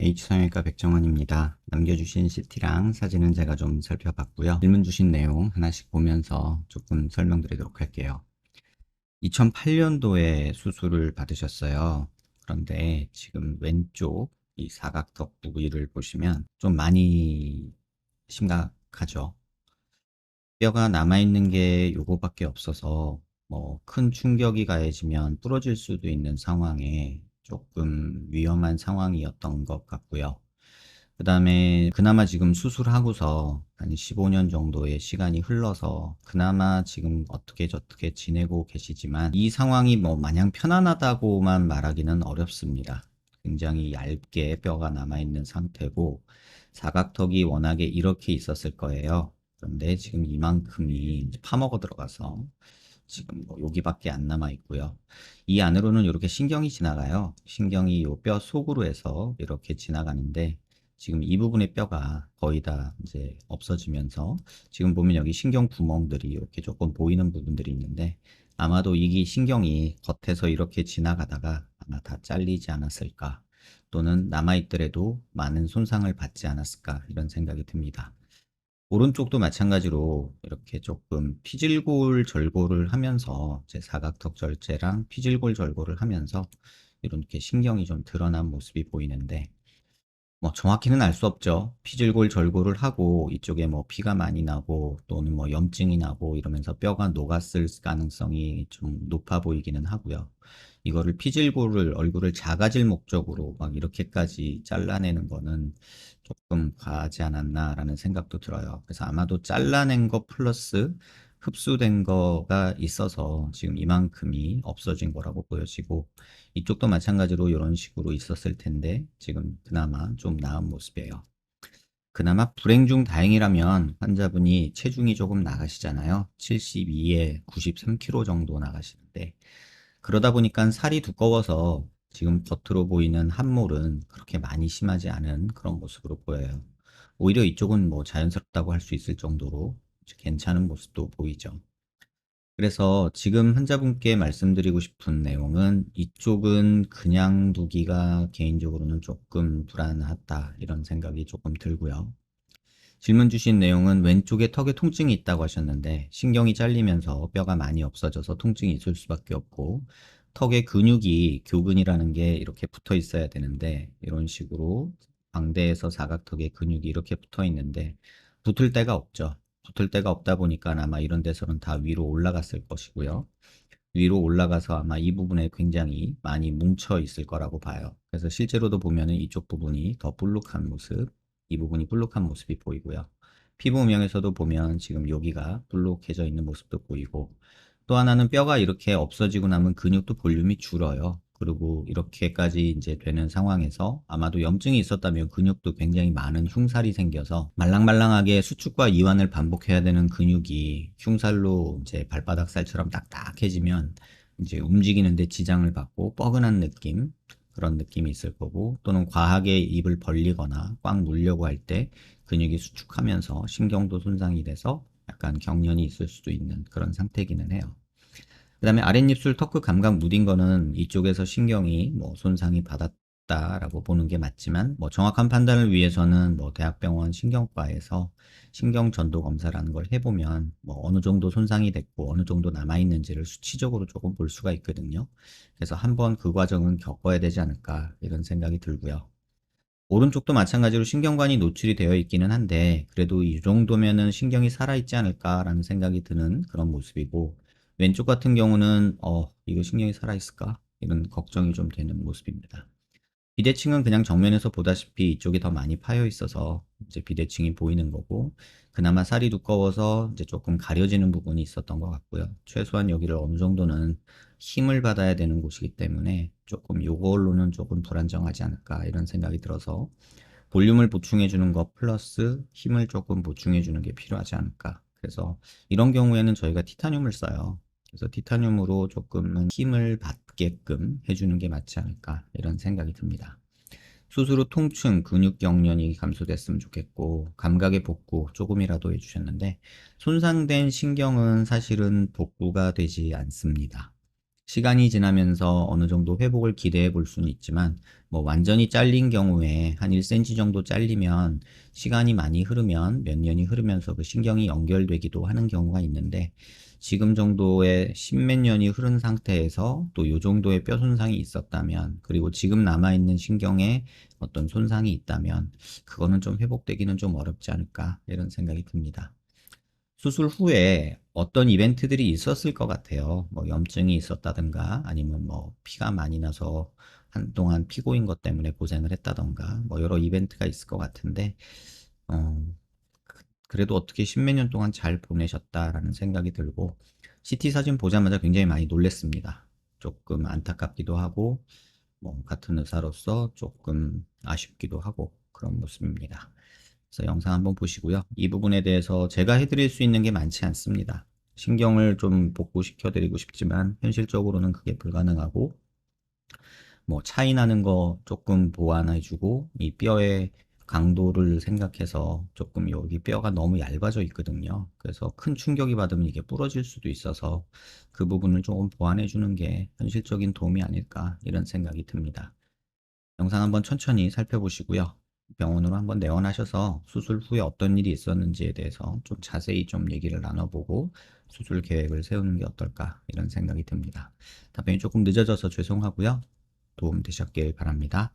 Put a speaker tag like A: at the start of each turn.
A: H성형외과 백정원입니다. 남겨주신 CT랑 사진은 제가 좀 살펴봤고요. 질문 주신 내용 하나씩 보면서 조금 설명드리도록 할게요. 2008년도에 수술을 받으셨어요. 그런데 지금 왼쪽 이 사각턱 부위를 보시면 좀 많이 심각하죠. 뼈가 남아있는 게 요거밖에 없어서 뭐 큰 충격이 가해지면 부러질 수도 있는 상황에 조금 위험한 상황이었던 것 같고요. 그 다음에 그나마 지금 수술하고서 한 15년 정도의 시간이 흘러서 그나마 지금 어떻게 저떻게 지내고 계시지만 이 상황이 뭐 마냥 편안하다고만 말하기는 어렵습니다. 굉장히 얇게 뼈가 남아있는 상태고 사각턱이 워낙에 이렇게 있었을 거예요. 그런데 지금 이만큼이 파먹어 들어가서 지금 뭐 여기밖에 안 남아 있고요. 이 안으로는 이렇게 신경이 지나가요. 신경이 요 뼈 속으로 해서 이렇게 지나가는데 지금 이 부분의 뼈가 거의 다 이제 없어지면서 지금 보면 여기 신경 구멍들이 이렇게 조금 보이는 부분들이 있는데 아마도 이 신경이 겉에서 이렇게 지나가다가 아마 다 잘리지 않았을까 또는 남아있더라도 많은 손상을 받지 않았을까 이런 생각이 듭니다. 오른쪽도 마찬가지로 이렇게 조금 피질골 절골을 하면서 제 사각턱 절제랑 피질골 절골을 하면서 이렇게 신경이 좀 드러난 모습이 보이는데 뭐 정확히는 알 수 없죠. 피질골 절골을 하고 이쪽에 뭐 피가 많이 나고 또는 뭐 염증이 나고 이러면서 뼈가 녹았을 가능성이 좀 높아 보이기는 하고요. 이거를 피질골을 얼굴을 작아질 목적으로 막 이렇게까지 잘라내는 거는 조금 과하지 않았나라는 생각도 들어요. 그래서 아마도 잘라낸 거 플러스 흡수된 거가 있어서 지금 이만큼이 없어진 거라고 보여지고 이쪽도 마찬가지로 이런 식으로 있었을 텐데 지금 그나마 좀 나은 모습이에요. 그나마 불행 중 다행이라면 환자분이 체중이 조금 나가시잖아요. 72에 93kg 정도 나가시는데 그러다 보니까 살이 두꺼워서 지금 겉으로 보이는 함몰은 그렇게 많이 심하지 않은 그런 모습으로 보여요. 오히려 이쪽은 뭐 자연스럽다고 할 수 있을 정도로 괜찮은 모습도 보이죠. 그래서 지금 환자분께 말씀드리고 싶은 내용은 이쪽은 그냥 두기가 개인적으로는 조금 불안하다 이런 생각이 조금 들고요. 질문 주신 내용은 왼쪽에 턱에 통증이 있다고 하셨는데 신경이 잘리면서 뼈가 많이 없어져서 통증이 있을 수밖에 없고 턱에 근육이 교근이라는 게 이렇게 붙어 있어야 되는데 이런 식으로 광대에서 사각턱에 근육이 이렇게 붙어 있는데 붙을 데가 없죠. 붙을 데가 없다 보니까 아마 이런 데서는 다 위로 올라갔을 것이고요. 위로 올라가서 아마 이 부분에 굉장히 많이 뭉쳐 있을 거라고 봐요. 그래서 실제로도 보면은 이쪽 부분이 더 볼록한 모습, 이 부분이 볼록한 모습이 보이고요. 피부 음영에서도 보면 지금 여기가 볼록해져 있는 모습도 보이고 또 하나는 뼈가 이렇게 없어지고 나면 근육도 볼륨이 줄어요. 그리고 이렇게까지 이제 되는 상황에서 아마도 염증이 있었다면 근육도 굉장히 많은 흉살이 생겨서 말랑말랑하게 수축과 이완을 반복해야 되는 근육이 흉살로 이제 발바닥 살처럼 딱딱해지면 이제 움직이는데 지장을 받고 뻐근한 느낌 그런 느낌이 있을 거고 또는 과하게 입을 벌리거나 꽉 물려고 할 때 근육이 수축하면서 신경도 손상이 돼서 약간 경련이 있을 수도 있는 그런 상태이기는 해요. 그 다음에 아랫입술 턱끝 감각 무딘 거는 이쪽에서 신경이 뭐 손상이 받았다라고 보는 게 맞지만 뭐 정확한 판단을 위해서는 뭐 대학병원 신경과에서 신경 전도 검사라는 걸 해보면 뭐 어느 정도 손상이 됐고 어느 정도 남아있는지를 수치적으로 조금 볼 수가 있거든요. 그래서 한번 그 과정은 겪어야 되지 않을까 이런 생각이 들고요. 오른쪽도 마찬가지로 신경관이 노출이 되어 있기는 한데 그래도 이 정도면은 신경이 살아있지 않을까라는 생각이 드는 그런 모습이고 왼쪽 같은 경우는 이거 신경이 살아있을까? 이런 걱정이 좀 되는 모습입니다. 비대칭은 그냥 정면에서 보다시피 이쪽이 더 많이 파여 있어서 이제 비대칭이 보이는 거고 그나마 살이 두꺼워서 이제 조금 가려지는 부분이 있었던 것 같고요. 최소한 여기를 어느 정도는 힘을 받아야 되는 곳이기 때문에 조금 요걸로는 조금 불안정하지 않을까 이런 생각이 들어서 볼륨을 보충해 주는 것 플러스 힘을 조금 보충해 주는 게 필요하지 않을까. 그래서 이런 경우에는 저희가 티타늄을 써요. 그래서 티타늄으로 조금은 힘을 받게끔 해주는 게 맞지 않을까 이런 생각이 듭니다. 수술 후 통증, 근육 경련이 감소됐으면 좋겠고 감각의 복구 조금이라도 해주셨는데 손상된 신경은 사실은 복구가 되지 않습니다. 시간이 지나면서 어느 정도 회복을 기대해 볼 수는 있지만, 뭐 완전히 잘린 경우에 한 1cm 정도 잘리면 시간이 많이 흐르면 몇 년이 흐르면서 그 신경이 연결되기도 하는 경우가 있는데, 지금 정도의 십몇 년이 흐른 상태에서 또 요 정도의 뼈 손상이 있었다면, 그리고 지금 남아있는 신경에 어떤 손상이 있다면, 그거는 좀 회복되기는 좀 어렵지 않을까, 이런 생각이 듭니다. 수술 후에 어떤 이벤트들이 있었을 것 같아요. 뭐 염증이 있었다든가 아니면 뭐 피가 많이 나서 한동안 피고인 것 때문에 고생을 했다던가 뭐 여러 이벤트가 있을 것 같은데 어, 그래도 어떻게 십몇 년 동안 잘 보내셨다라는 생각이 들고 CT 사진 보자마자 굉장히 많이 놀랬습니다. 조금 안타깝기도 하고 뭐 같은 의사로서 조금 아쉽기도 하고 그런 모습입니다. 그래서 영상 한번 보시고요. 이 부분에 대해서 제가 해드릴 수 있는 게 많지 않습니다. 신경을 좀 복구시켜드리고 싶지만 현실적으로는 그게 불가능하고 뭐 차이 나는 거 조금 보완해주고 이 뼈의 강도를 생각해서 조금 여기 뼈가 너무 얇아져 있거든요. 그래서 큰 충격이 받으면 이게 부러질 수도 있어서 그 부분을 조금 보완해주는 게 현실적인 도움이 아닐까 이런 생각이 듭니다. 영상 한번 천천히 살펴보시고요. 병원으로 한번 내원하셔서 수술 후에 어떤 일이 있었는지에 대해서 좀 자세히 좀 얘기를 나눠보고 수술 계획을 세우는 게 어떨까 이런 생각이 듭니다. 답변이 조금 늦어져서 죄송하고요. 도움 되셨길 바랍니다.